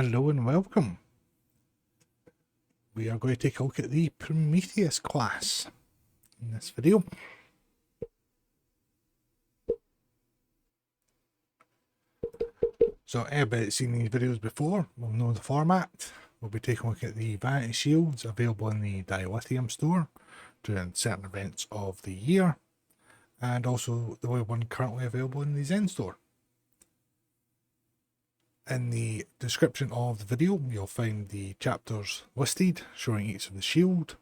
Hello and welcome. We are going to take a look at the Prometheus class in this video. So everybody that's seen these videos before will know the format. We'll be taking a look at the Vanity shields available in the Dilithium store during certain events of the year, and also the one currently available in the Zen store. In the description of the video, you'll find the chapters listed showing each of the shield,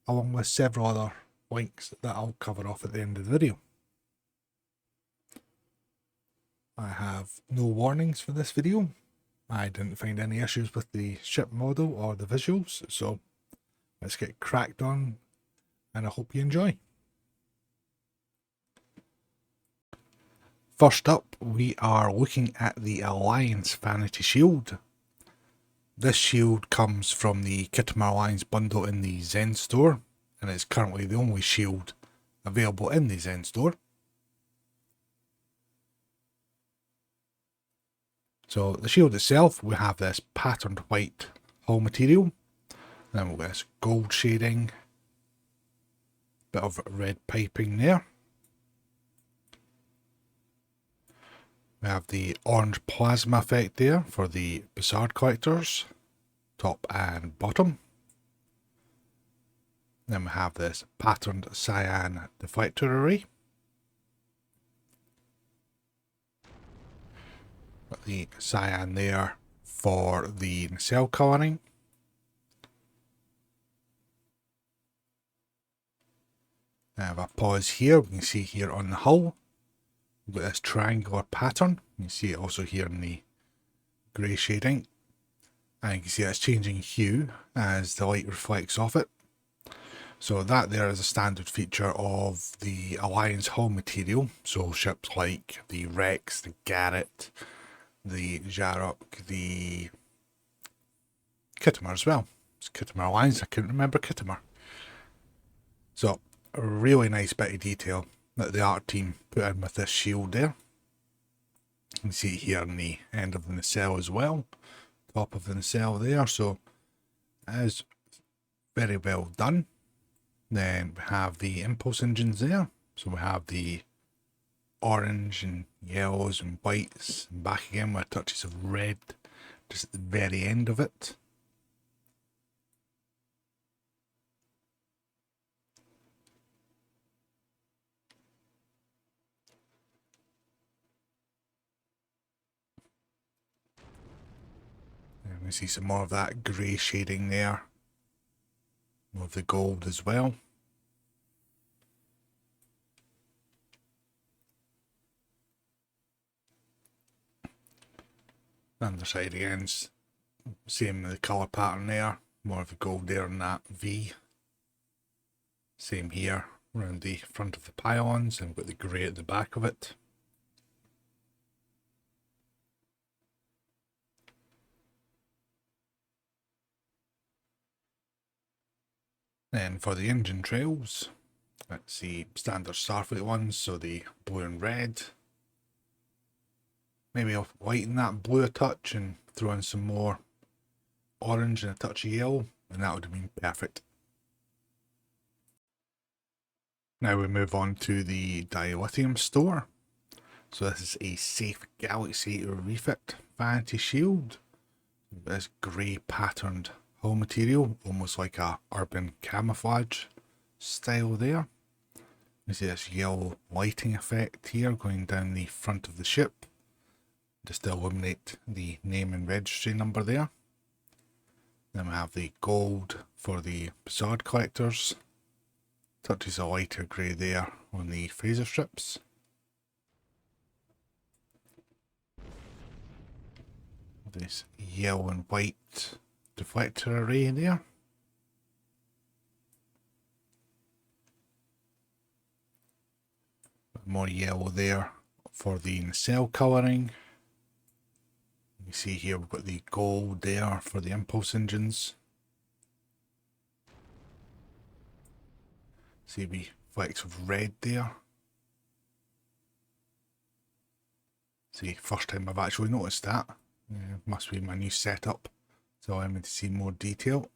along with several other links that I'll cover off at the end of the video. I have no warnings for this video. I didn't find any issues with the ship model or the visuals, so let's get cracked on, and I hope you enjoy. First up, we are looking at the Alliance Vanity shield. This shield comes from the Mutara Alliance bundle in the Zen store, and it's currently the only shield available in the Zen store. So the shield itself, we have this patterned white hull material, then we've got this gold shading, bit of red piping there. We have the orange plasma effect there for the Bizarre collectors, top and bottom. Then we have this patterned cyan deflector array. Got the cyan there for the nacelle coloring. I have a pause here, we can see here on the hull. We've got this triangular pattern. You can see it also here in the grey shading. And you can see it's changing hue as the light reflects off it. So that there is a standard feature of the Alliance hull material. So ships like the Hur'q, the Garrett, the Hur'q, the Kittimer as well. It's Kittimer Alliance, I couldn't remember Kittimer. So a really nice bit of detail that the art team put in with this shield there. You can see it here on the end of the nacelle as well, top of the nacelle there, so it is very well done. Then we have the impulse engines there, so we have the orange and yellows and whites, and back again with touches of red just at the very end of it. And we see some more of that grey shading there, more of the gold as well. And the side again, same with the colour pattern there, more of the gold there in that V. Same here around the front of the pylons, and with the grey at the back of it. Then for the engine trails, let's see, standard Starfleet ones, so the blue and red. Maybe I'll lighten that blue a touch and throw in some more orange and a touch of yellow, and that would have been perfect. Now we move on to the Dilithium store. So this is a Safe Galaxy Refit Vanity shield. This grey patterned hull material, almost like a urban camouflage style there. You see this yellow lighting effect here going down the front of the ship, just to illuminate the name and registry number there. Then we have the gold for the Bizarre collectors, touches of lighter grey there on the phaser strips. This yellow and white deflector array there. More yellow there for the nacelle colouring. You see here we've got the gold there for the impulse engines. See we flecks of red there. See, first time I've actually noticed that. Must be my new setup, so I'm going to see more detail.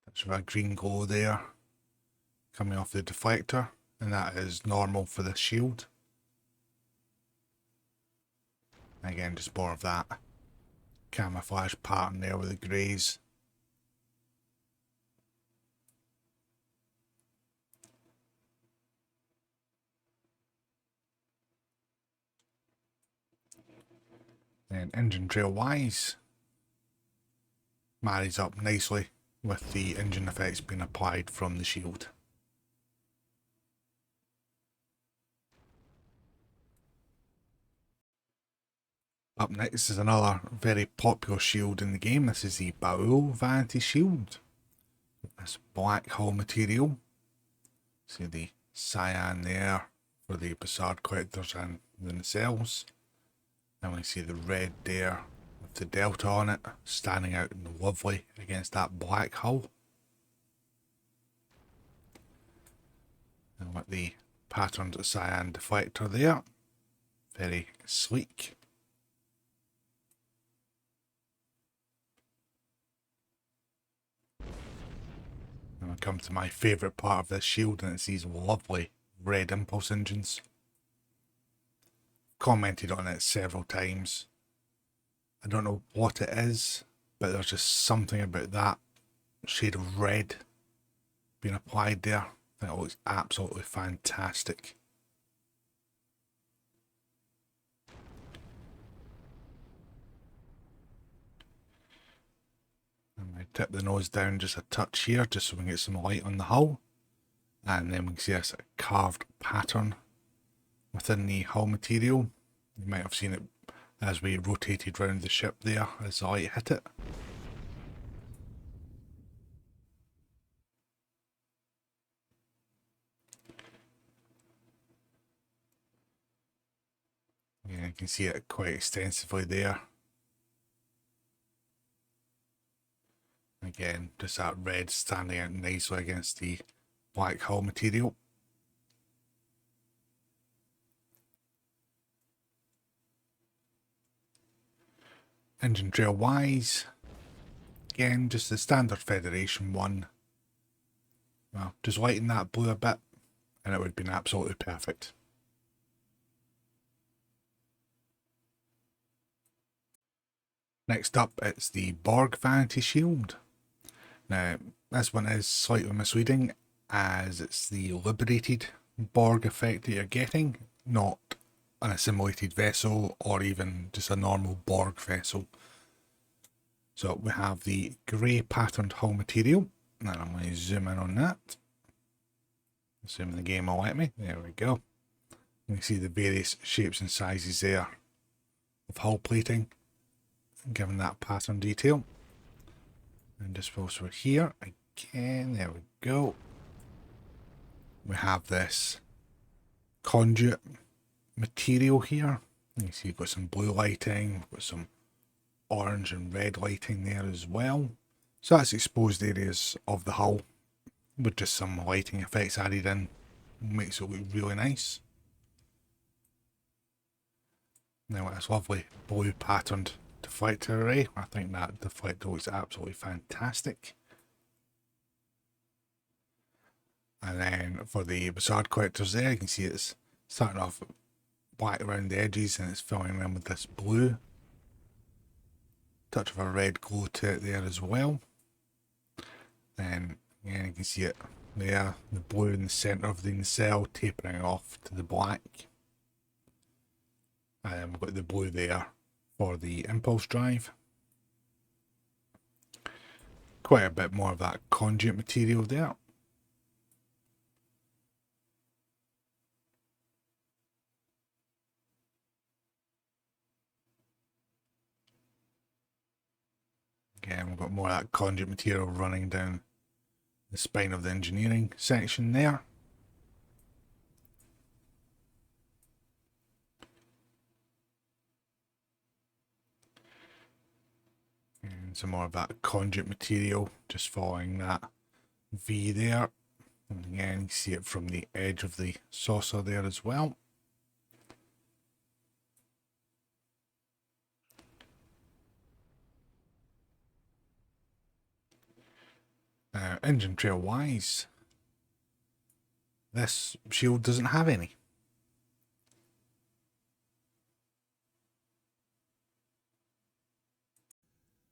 There's a green glow there coming off the deflector, and that is normal for the shield. Again, just more of that camouflage pattern there with the greys. Then engine trail wise, marries up nicely with the engine effects being applied from the shield. Up next is another very popular shield in the game. This is the Baul Vanity shield. This black hull material. See the cyan there for the Bassard collectors and the nacelles. And we see the red there with the delta on it, standing out lovely against that black hull. And with the patterned cyan deflector there, very sleek. And we come to my favourite part of this shield, and it's these lovely red impulse engines. Commented on it several times. I don't know what it is, but there's just something about that shade of red being applied there. I think it looks absolutely fantastic. And I tip the nose down just a touch here, just so we can get some light on the hull. And then we can see this carved pattern within the hull material. You might have seen it as we rotated round the ship there as the light hit it. Yeah, you can see it quite extensively there. Again, just that red standing out nicely against the black hull material. Engine trail wise, again, just the standard Federation one. Well, just lighten that blue a bit and it would have been absolutely perfect. Next up, it's the Borg Vanity Shield. Now, this one is slightly misleading as it's the liberated Borg effect that you're getting, not an assimilated vessel or even just a normal Borg vessel. So we have the grey patterned hull material, and I'm going to zoom in on that. Assuming the game will let me. There we go. You can see the various shapes and sizes there of hull plating, given that pattern detail. And just whilst we're here again, there we go. We have this conduit material here. You see you've got some blue lighting, we've got some orange and red lighting there as well. So that's exposed areas of the hull with just some lighting effects added in. Makes it look really nice. Now with this lovely blue patterned deflector array, I think that deflector looks absolutely fantastic. And then for the Bassard collectors there, you can see it's starting off black around the edges and it's filling in with this blue. Touch of a red glow to it there as well. Then again, you can see it there, the blue in the centre of the nacelle tapering off to the black. And then we've got the blue there for the impulse drive. Quite a bit more of that conduit material there. Again, we've got more of that conduit material running down the spine of the engineering section there. And some more of that conduit material, just following that V there. And again, you see it from the edge of the saucer there as well. Engine trail wise, this shield doesn't have any.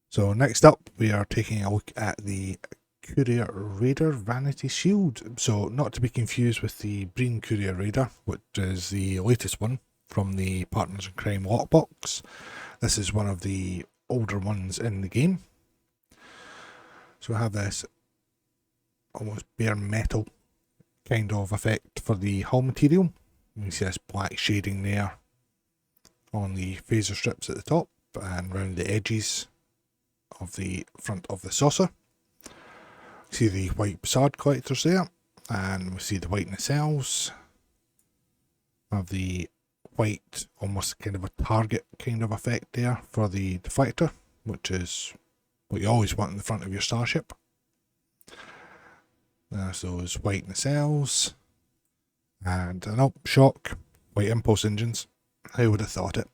So next up, we are taking a look at the Courier Raider Vanity Shield. So not to be confused with the Breen Courier Raider, which is the latest one from the Partners in Crime lockbox. This is one of the older ones in the game. So we have this almost bare metal kind of effect for the hull material. You can see this black shading there on the phaser strips at the top and around the edges of the front of the saucer. You see the white facade collectors there, and we see the white nacelles. We have the white, almost kind of a target kind of effect there for the deflector, which is what you always want in the front of your starship. There's those white nacelles, and an shock, white impulse engines. Who would have thought it?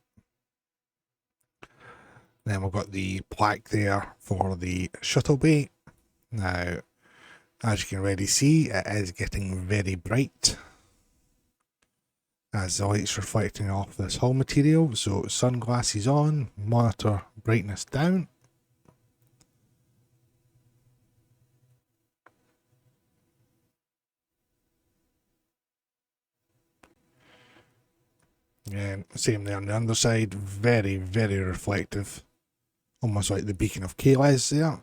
Then we've got the plaque there for the shuttle bay. Now, as you can already see, it is getting very bright as the light's reflecting off this hull material. So sunglasses on, monitor brightness down. And same there on the underside, very, very reflective. Almost like the beacon of Kales there.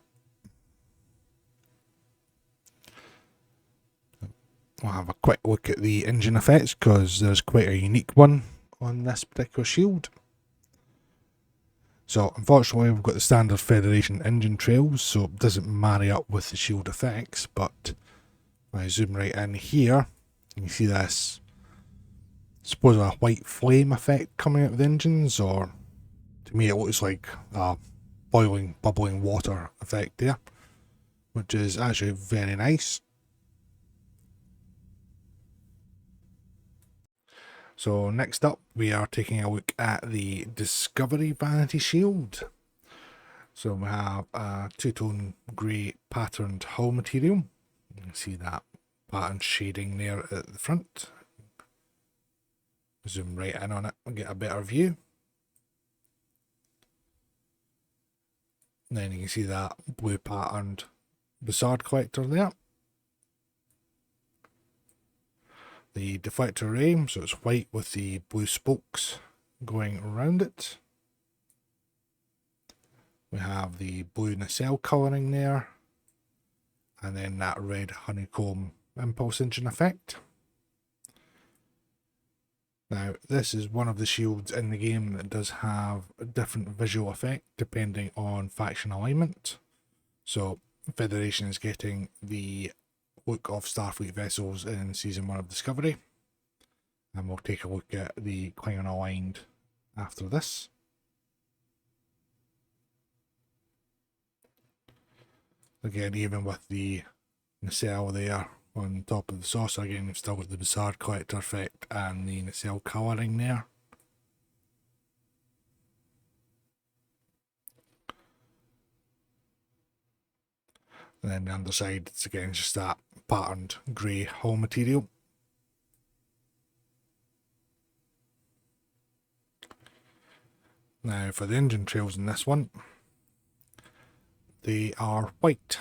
We'll have a quick look at the engine effects because there's quite a unique one on this particular shield. So unfortunately we've got the standard Federation engine trails, so it doesn't marry up with the shield effects, but if I zoom right in here, you can see this, I suppose, a white flame effect coming out of the engines, or to me it looks like a boiling, bubbling water effect there, which is actually very nice. So next up, we are taking a look at the Discovery Vanity Shield. So we have a two-tone grey patterned hull material. You can see that pattern shading there at the front. Zoom right in on it and get a better view. And then you can see that blue patterned facade collector there. The deflector array, so it's white with the blue spokes going around it. We have the blue nacelle colouring there, and then that red honeycomb impulse engine effect. Now, this is one of the shields in the game that does have a different visual effect depending on faction alignment. So, Federation is getting the look of Starfleet vessels in Season 1 of Discovery. And we'll take a look at the Klingon aligned after this. Again, even with the nacelle there on top of the saucer, again, we've still got the bizarre collector effect and the nacelle colouring there. And then the underside, it's again just that patterned grey hull material. Now for the engine trails in this one, they are white.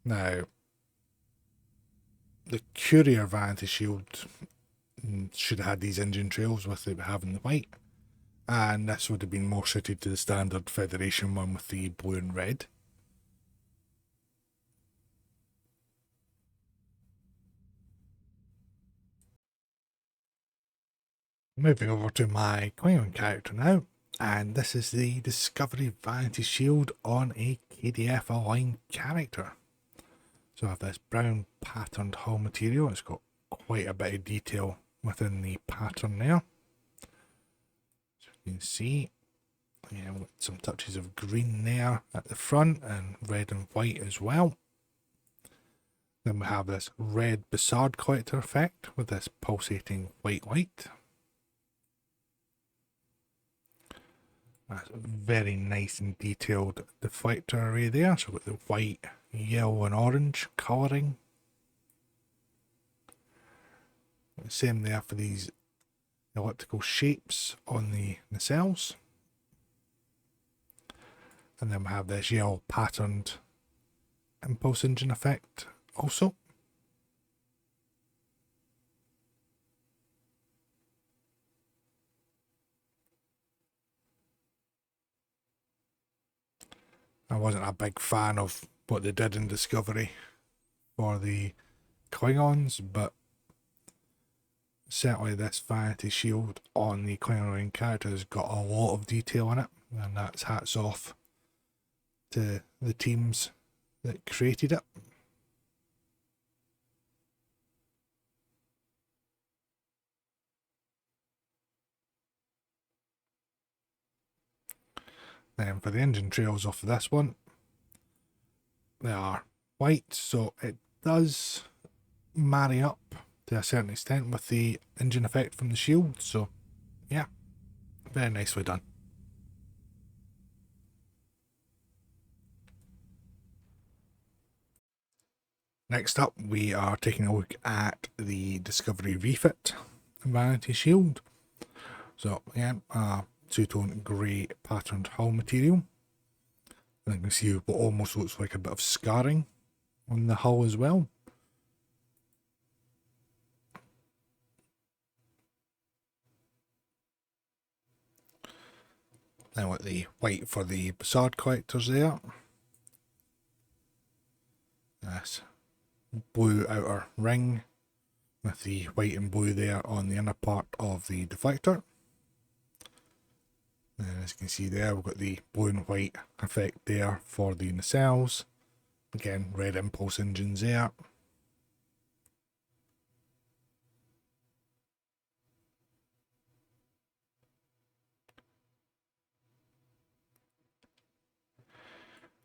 Now, the Courier Vanity Shield should have had these engine trails with it having the white, and this would have been more suited to the standard Federation one with the blue and red. Moving over to my Klingon character now, and this is the Discovery Vanity Shield on a KDF aligned character. So I have this brown patterned hull material. It's got quite a bit of detail within the pattern there. So you can see Yeah, with some touches of green there at the front and red and white as well. Then we have this red Bizarre collector effect with this pulsating white light. That's a very nice and detailed deflector array there. So we've got the white, yellow and orange colouring. Same there for these elliptical shapes on the nacelles. And then we have this yellow patterned impulse engine effect also. I wasn't a big fan of what they did in Discovery for the Klingons, but certainly this Vanity shield on the Klingon character has got a lot of detail in it, and that's hats off to the teams that created it. Then for the engine trails off of this one, they are white, so it does marry up to a certain extent with the engine effect from the shield, so yeah, very nicely done. Next up, we are taking a look at the Discovery Refit Vanity shield. So again, two-tone grey patterned hull material. And you can see what almost looks like a bit of scarring on the hull as well. Then with the white for the Bizarre collectors there. Yes, blue outer ring with the white and blue there on the inner part of the deflector. And as you can see there, we've got the blue and white effect there for the nacelles. Again, red impulse engines there.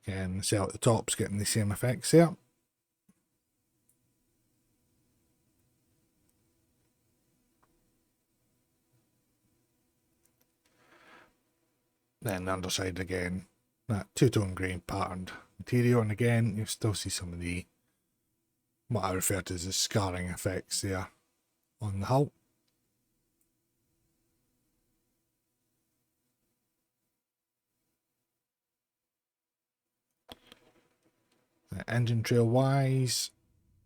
Again, the cell at the top's getting the same effects there. Then the underside again, that two-tone grey patterned material, and again you still see some of the, what I refer to as the scarring effects there on the hull. Engine trail wise,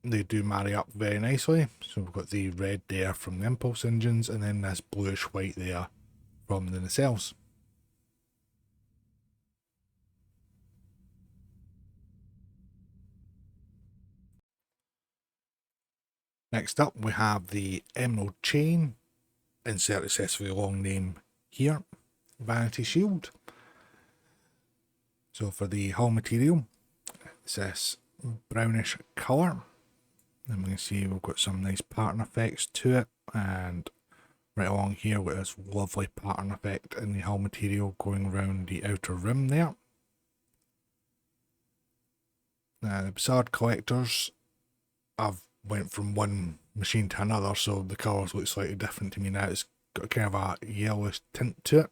they do marry up very nicely. So we've got the red there from the impulse engines, and then this bluish white there from the nacelles. Next up, we have the Emerald Chain, insert excessively long name here, Vanity Shield. So for the hull material, it's this brownish colour. And we can see we've got some nice pattern effects to it, and right along here with this lovely pattern effect in the hull material going around the outer rim there. Now the Bizarre collectors, I've went from one machine to another, so the colours look slightly different to me now. It's got kind of a yellowish tint to it.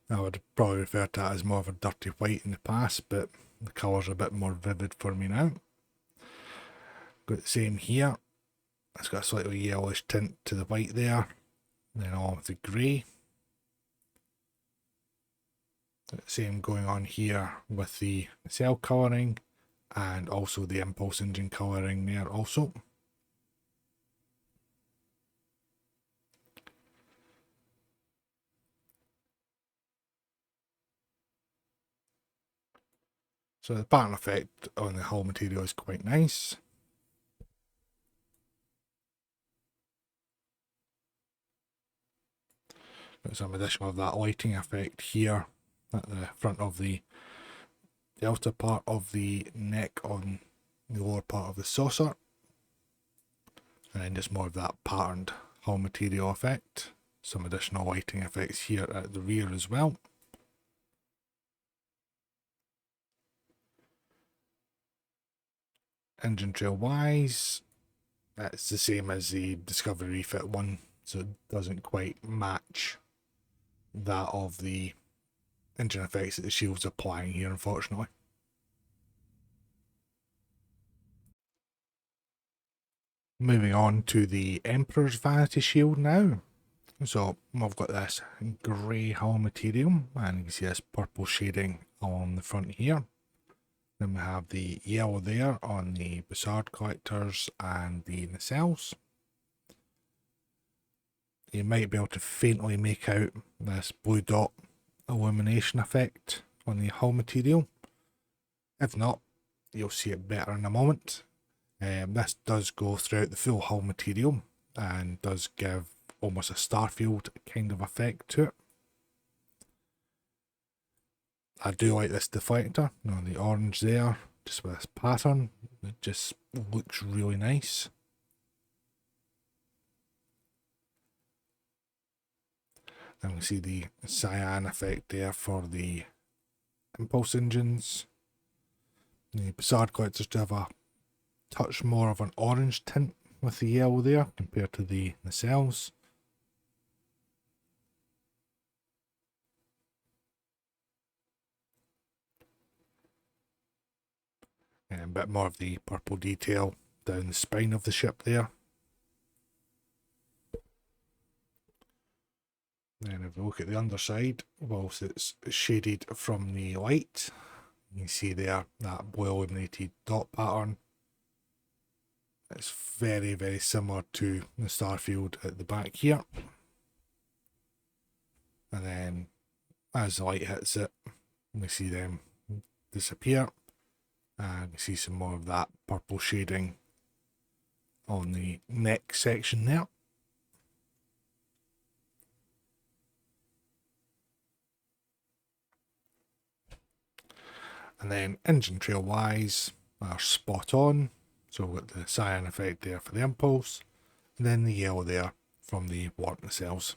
I would probably refer to that as more of a dirty white in the past, but the colours are a bit more vivid for me now. Got the same here. It's got a slightly yellowish tint to the white there, and then on with the grey. Got the same going on here with the cell colouring, and also the impulse engine colouring there also. So the pattern effect on the hull material is quite nice. Got some addition of that lighting effect here at the front of the outer part of the neck on the lower part of the saucer. And then just more of that patterned hull material effect. some additional lighting effects here at the rear as well. Engine trail wise, that's the same as the Discovery Refit one, so it doesn't quite match that of the engine effects that the shield's applying here, unfortunately. Moving on to the Emperor's Vanity shield now. So we've got this grey hull material, and you can see this purple shading on the front here. Then we have the yellow there on the Bussard collectors and the nacelles. You might be able to faintly make out this blue dot illumination effect on the hull material. If not, you'll see it better in a moment. This does go throughout the full hull material and does give almost a Starfield kind of effect to it. I do like this deflector, you know, the orange there, just with this pattern, it just looks really nice. And we see the cyan effect there for the impulse engines. The Bussard collectors do have a touch more of an orange tint with the yellow there compared to the nacelles. And a bit more of the purple detail down the spine of the ship there. Then if we look at the underside, whilst it's shaded from the light, you can see there that blue illuminated dot pattern. It's very, very similar to the Starfield at the back here. And then as the light hits it, we see them disappear. And we see some more of that purple shading on the neck section there. And then engine trail wise are spot on. So we've got the cyan effect there for the impulse, and then the yellow there from the warp nacelles.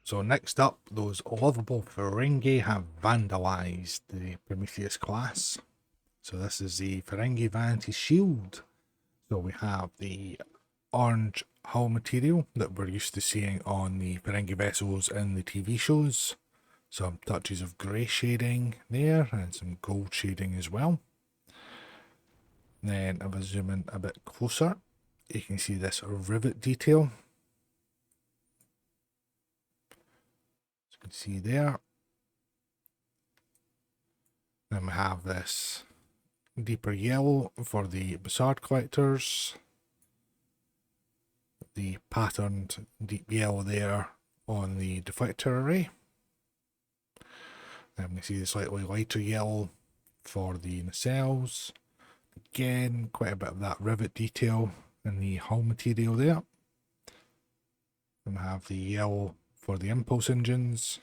So next up, those lovable Ferengi have vandalised the Prometheus class. So this is the Ferengi Vanity shield. So we have the orange hull material that we're used to seeing on the Ferengi vessels in the TV shows. Some touches of grey shading there and some gold shading as well. Then if I zoom in a bit closer, you can see this rivet detail. As you can see there. Then we have this deeper yellow for the Bussard collectors. The patterned deep yellow there on the deflector array. And we see the slightly lighter yellow for the nacelles. Again, quite a bit of that rivet detail in the hull material there. And we have the yellow for the impulse engines.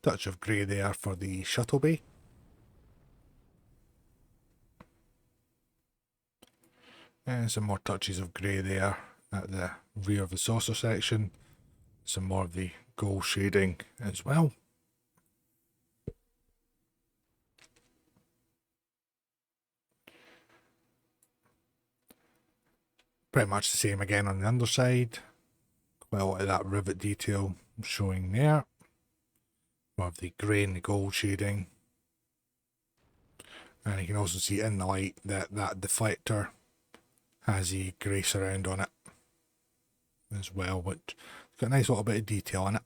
Touch of grey there for the shuttle bay. And some more touches of grey there at the rear of the saucer section. Some more of the gold shading as well. Pretty much the same again on the underside. Quite a lot of that rivet detail showing there. More of the grey and the gold shading. And you can also see in the light that that deflector has a grey surround on it as well, which has got a nice little bit of detail in it.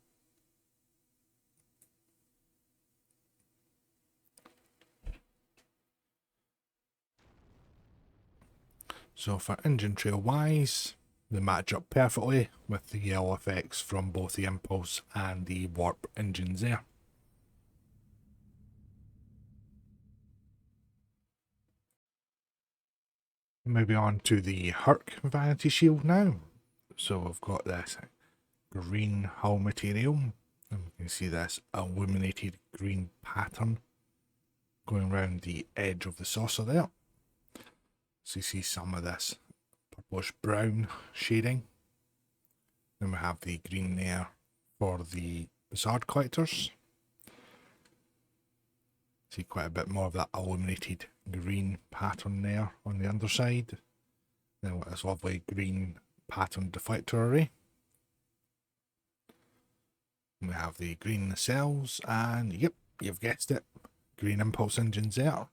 So for engine trail wise, they match up perfectly with the yellow effects from both the impulse and the warp engines there. Moving on to the Hur'q Vanity shield now. So we've got this green hull material, and we can see this illuminated green pattern going around the edge of the saucer there. So you see some of this purplish brown shading. Then we have the green there for the Bizarre collectors. See quite a bit more of that illuminated green pattern there on the underside. Then with this lovely green pattern deflector array. And we have the green nacelles, and yep, you've guessed it, green impulse engines there.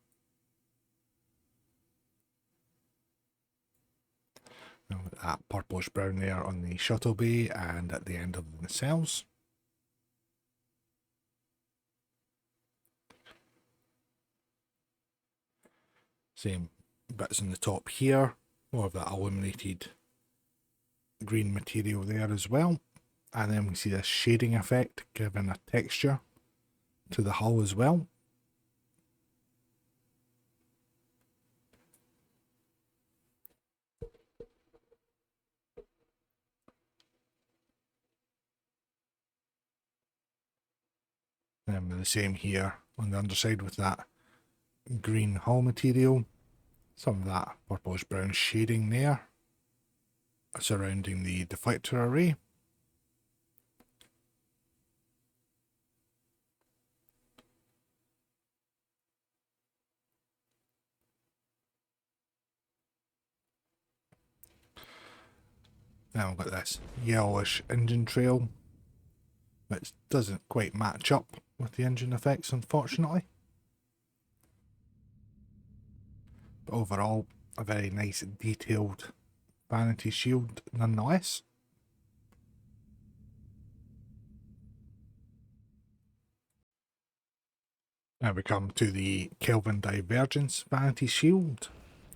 And with that purplish brown there on the shuttle bay and at the end of the nacelles. Same bits on the top here, more of that illuminated green material there as well. And then we see this shading effect giving a texture to the hull as well. And the same here on the underside with that green hull material. Some of that purplish brown shading there surrounding the deflector array. Now we've got this yellowish engine trail, which doesn't quite match up with the engine effects, unfortunately. But overall, a very nice detailed Vanity shield nonetheless. Now we come to the Kelvin Divergence Vanity shield.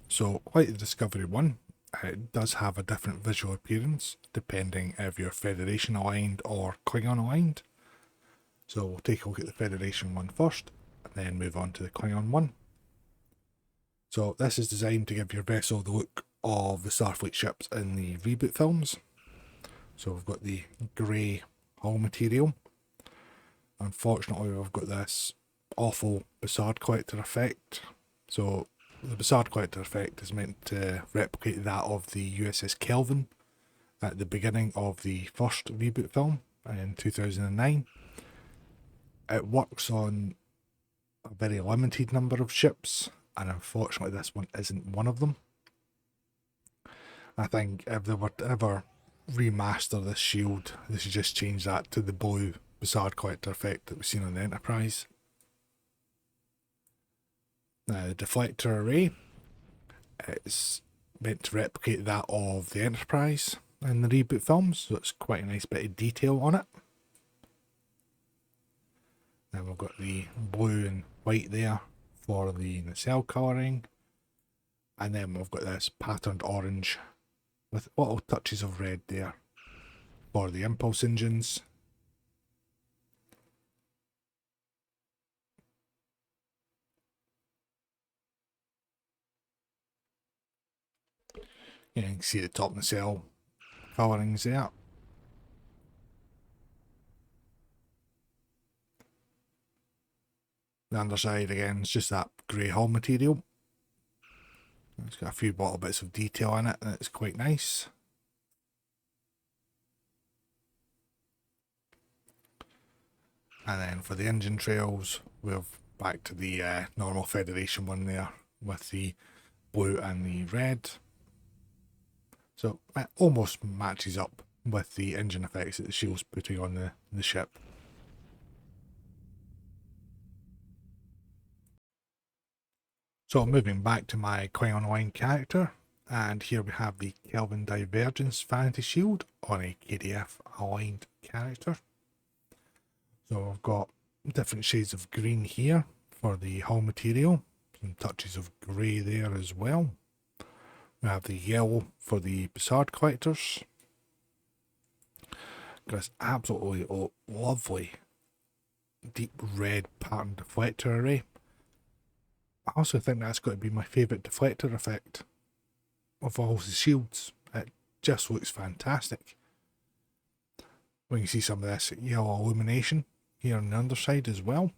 So, like the Discovery one, it does have a different visual appearance depending if you're Federation aligned or Klingon aligned. So we'll take a look at the Federation one first, and then move on to the Klingon one. So this is designed to give your vessel the look of the Starfleet ships in the reboot films. So we've got the grey hull material. Unfortunately, we've got this awful Bizarre collector effect. So the Bizarre collector effect is meant to replicate that of the USS Kelvin at the beginning of the first reboot film in 2009. It works on a very limited number of ships, and unfortunately this one isn't one of them. I think if they were to ever remaster this shield, they should just change that to the blue Bizarre collector effect that we've seen on the Enterprise. Now the deflector array, it's meant to replicate that of the Enterprise in the reboot films, so it's quite a nice bit of detail on it. Then we've got the blue and white there for the nacelle colouring, and then we've got this patterned orange with little touches of red there for the impulse engines. You can see the top nacelle colourings there. The underside again is just that grey hull material. It's got a few little bits of detail in it, and it's quite nice. And then for the engine trails, we're back to the normal Federation one there with the blue and the red. So it almost matches up with the engine effects that the shield's putting on the ship. So moving back to my Klingon Online character, and here we have the Kelvin Divergence Vanity Shield on a KDF aligned character. So I've got different shades of green here for the hull material, some touches of grey there as well. We have the yellow for the Bizarre collectors. Got this absolutely lovely deep red pattern deflector array. I also think that's got to be my favourite deflector effect of all the shields. It just looks fantastic. When you see some of this yellow illumination here on the underside as well.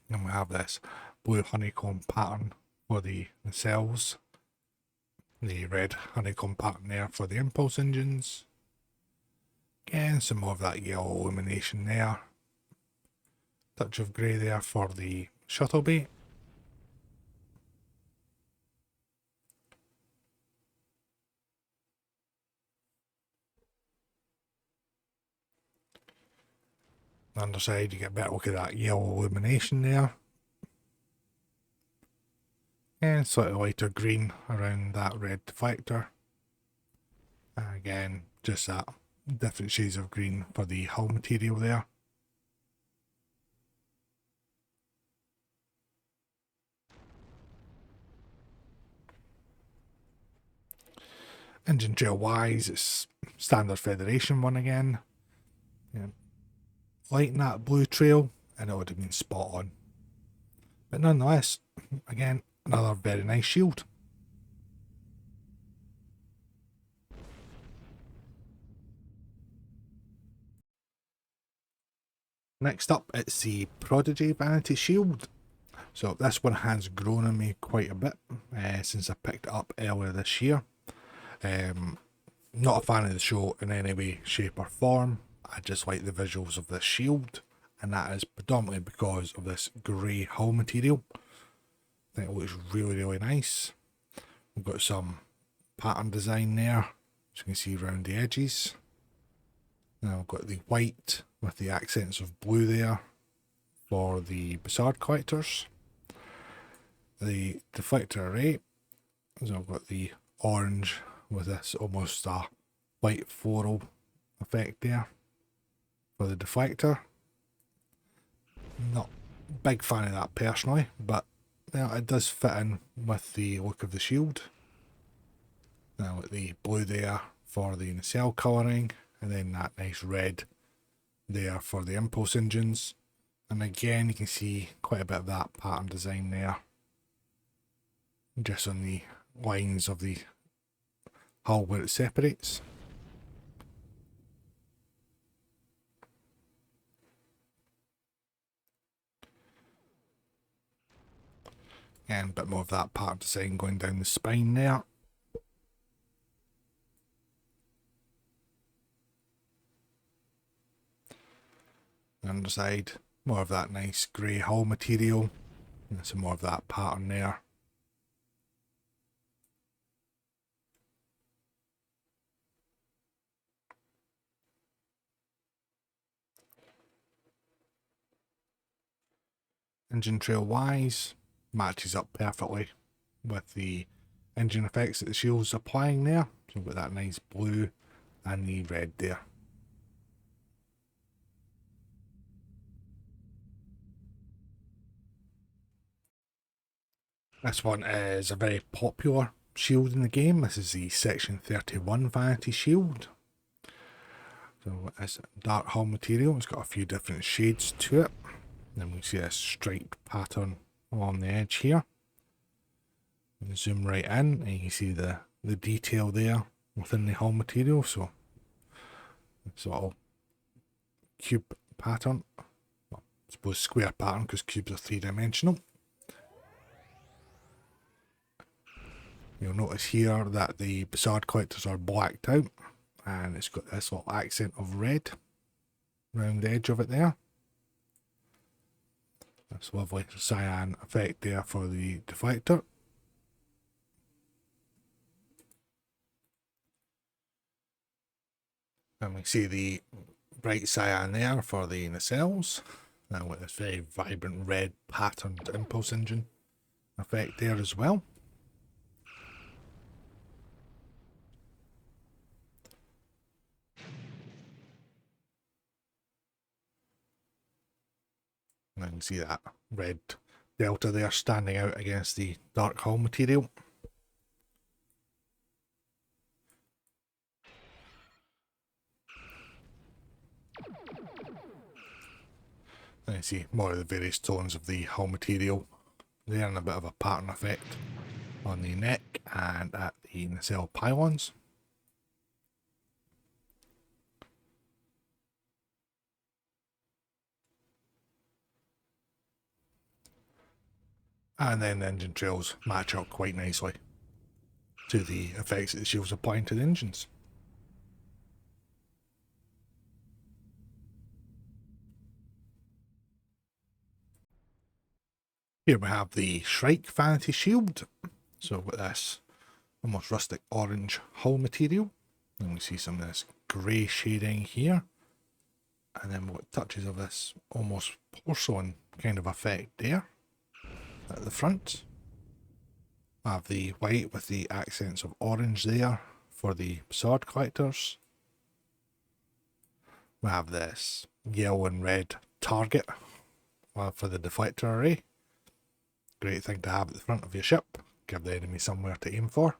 And we have this blue honeycomb pattern for the nacelles, the red honeycomb pattern there for the impulse engines. Again, some more of that yellow illumination there. Touch of grey there for the shuttle bay. On the underside you get a better look at that yellow illumination there. And slightly lighter green around that red deflector. And again, just that different shades of green for the hull material there. Engine trail wise, it's standard Federation one again. Yeah. Lighting that blue trail and it would have been spot on. But nonetheless, again, another very nice shield. Next up, it's the Prodigy Vanity Shield. So this one has grown on me quite a bit since I picked it up earlier this year. Not a fan of the show in any way, shape or form. I just like the visuals of this shield, and that is predominantly because of this grey hull material. I think it looks really nice. We've got some pattern design there, as you can see around the edges. Now we've got the white with the accents of blue there for the Bassard collectors. The deflector array, so I've got the orange with this almost a white floral effect there for the deflector. Not a big fan of that personally, but it does fit in with the look of the shield. Now with the blue there for the nacelle colouring, and then that nice red there for the impulse engines. And again, you can see quite a bit of that pattern design there, just on the lines of the hull where it separates. And a bit more of that pattern design going down the spine there. Underside, more of that nice grey hull material, and some more of that pattern there. Engine trail wise, matches up perfectly with the engine effects that the shield's applying there. So we've got that nice blue and the red there. This one is a very popular shield in the game. This is the Section 31 Vanity Shield. So it's dark hull material. It's got a few different shades to it. Then we see a striped pattern along the edge here. And zoom right in and you can see the detail there within the hull material. So it's a little cube pattern. Well, I suppose square pattern because cubes are three-dimensional. You'll notice here that the Bassard collectors are blacked out, and it's got this little accent of red around the edge of it there. That's a lovely cyan effect there for the deflector. And we see the bright cyan there for the nacelles, and with this very vibrant red patterned impulse engine effect there as well. And you can see that red delta there standing out against the dark hull material. And you see more of the various tones of the hull material there, and a bit of a pattern effect on the neck and at the nacelle pylons. And then the engine trails match up quite nicely to the effects that the shield's applying to the engines. Here we have the Shrike Vanity shield. So with this almost rustic orange hull material, and we see some of this grey shading here, and then what touches of this almost porcelain kind of effect there at the front. I have the white with the accents of orange there for the sword collectors. We have this yellow and red target for the deflector array. Great thing to have at the front of your ship. Give the enemy somewhere to aim for.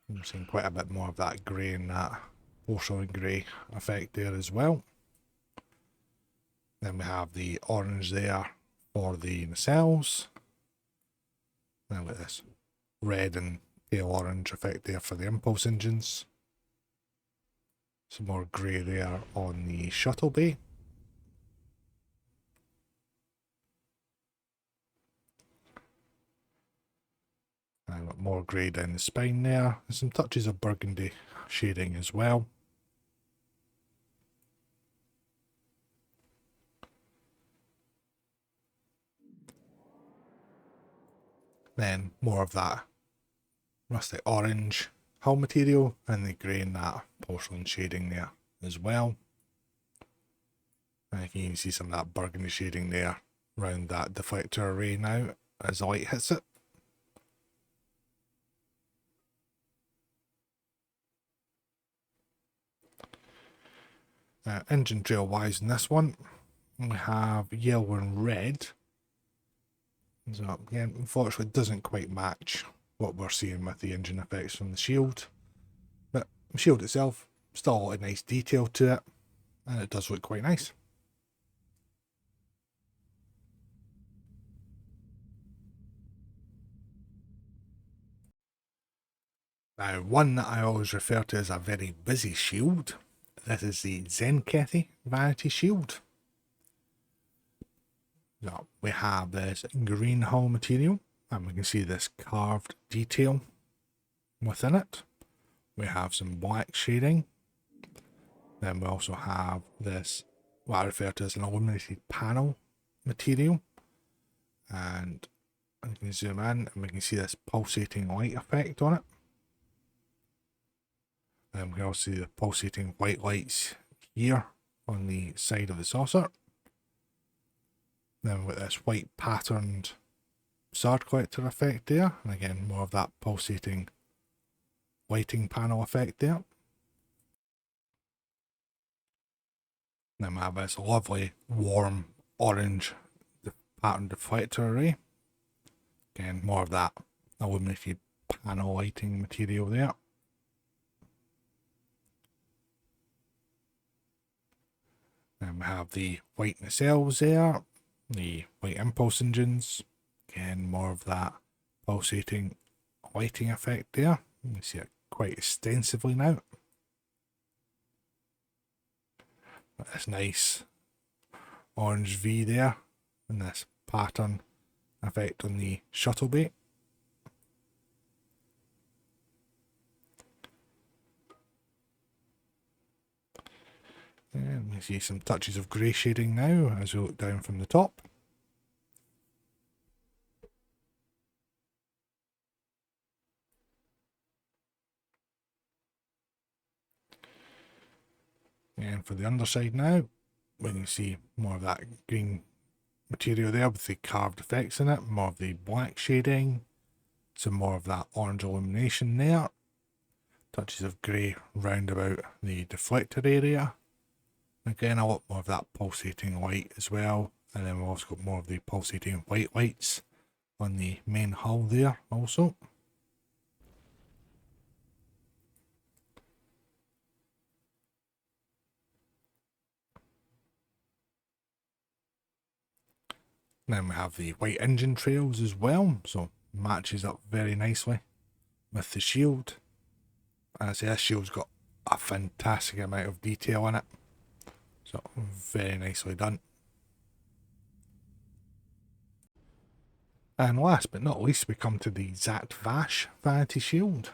I'm seeing quite a bit more of that grey and that porcelain grey effect there as well. Then we have the orange there for the nacelles. Then with this red and pale orange effect there for the impulse engines. Some more grey there on the shuttle bay. And more grey down the spine there. And some touches of burgundy shading as well. Then more of that rustic orange hull material and the grey and that porcelain shading there as well. And you can even see some of that burgundy shading there around that deflector array now as the light hits it. Engine trail wise in this one, we have yellow and red. So again, unfortunately it doesn't quite match what we're seeing with the engine effects from the shield. But the shield itself, still a nice detail to it, and it does look quite nice. Now, one that I always refer to as a very busy shield, this is the Tzenkethi Vanity Shield. So we have this green hull material, and we can see this carved detail within it. We have some black shading. Then we also have this, what I refer to as an illuminated panel material. And you can zoom in and we can see this pulsating light effect on it. And we can also see the pulsating white lights here on the side of the saucer. Then with this white patterned sword collector effect there, and again more of that pulsating lighting panel effect there. Then we have this lovely warm orange pattern deflector array. Again, more of that illuminated panel lighting material there. Then we have the white nacelles there, the white impulse engines. Again, more of that pulsating lighting effect there. You can see it quite extensively now. This nice orange V there, and this pattern effect on the shuttle bay. And we see some touches of grey shading now as we look down from the top. And for the underside now, we can see more of that green material there with the carved effects in it, more of the black shading, some more of that orange illumination there, touches of grey round about the deflector area. Again, a lot more of that pulsating light as well, and then we've also got more of the pulsating white lights on the main hull there also. Then we have the white engine trails as well, so matches up very nicely with the shield. As I say, this shield's got a fantastic amount of detail in it, so very nicely done. And last but not least, we come to the Zhat Vash Vanity Shield.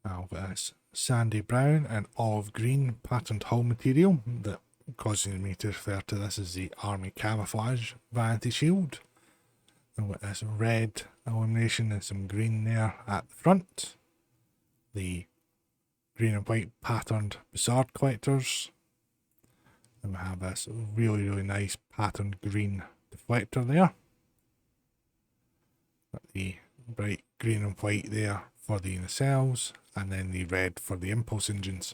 Now, this sandy brown and olive green patterned hull material that causes me to refer to this as the Army Camouflage Vanity Shield. And with this red illumination and some green there at the front. The green and white patterned Bizarre collectors. And we have this really nice patterned green deflector there. Got the bright green and white there for the nacelles, and then the red for the impulse engines.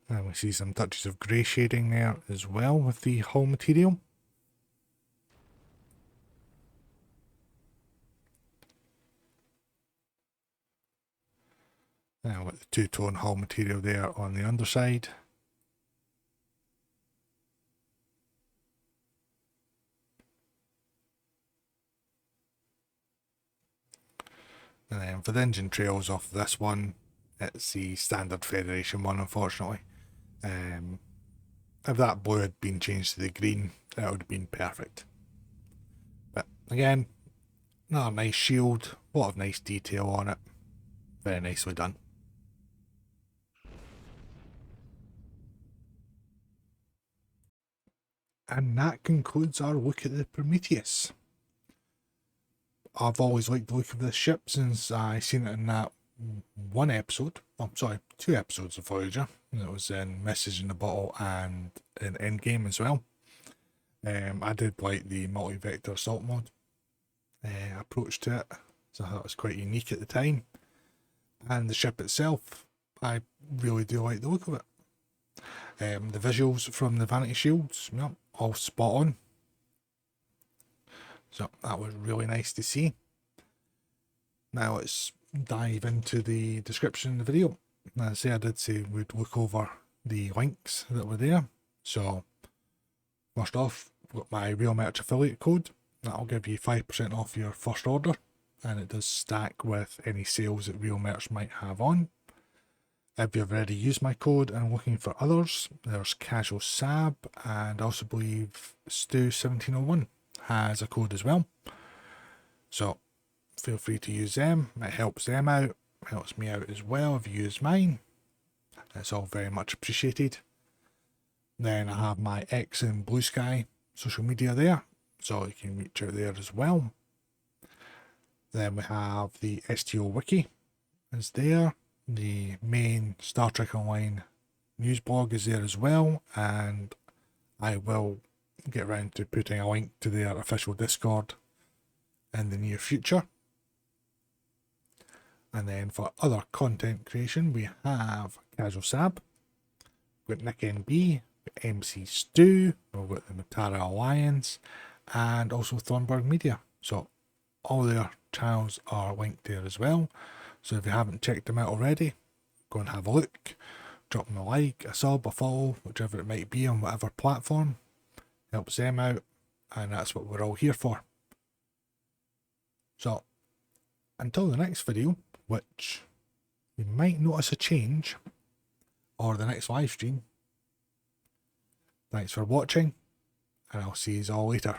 And we see some touches of grey shading there as well with the hull material. Now with the two-tone hull material there on the underside. And then for the engine trails off this one, it's the standard Federation one, unfortunately. If that blue had been changed to the green, that would have been perfect. But again, another nice shield, a lot of nice detail on it. Very nicely done. And that concludes our look at the Prometheus. I've always liked the look of this ship since I seen it in that one episode. Oh, sorry, 2 episodes of Voyager. It was in Message in the Bottle and in Endgame as well. I did like the multi-vector assault mod approach to it, so I thought it was quite unique at the time. And the ship itself, I really do like the look of it. The visuals from the Vanity Shields, yeah, all spot on. So that was really nice to see. Now let's dive into the description of the video. As I did say we'd look over the links that were there. So first off, I've got my Real Merch affiliate code. That'll give you 5% off your first order, and it does stack with any sales that Real Merch might have on. If you've already used my code and looking for others, there's Casual Sab, and I also believe Stu1701 has a code as well. So feel free to use them. It helps them out, helps me out as well if you use mine. It's all very much appreciated. Then I have my X and Blue Sky social media there, so you can reach out there as well. Then we have the STO Wiki is there. The main Star Trek Online news blog is there as well, and I will get around to putting a link to their official Discord in the near future. And then for other content creation, we have Casual Sab, we've got Nick NB, we've got MC Stu, we've got the Mutara Alliance, and also Thornburg Media. So all their channels are linked there as well. So if you haven't checked them out already, go and have a look, drop them a like, a sub, a follow, whichever it might be on whatever platform. Helps them out, and that's what we're all here for. So until the next video, which you might notice a change, or the next live stream, thanks for watching, and I'll see you all later.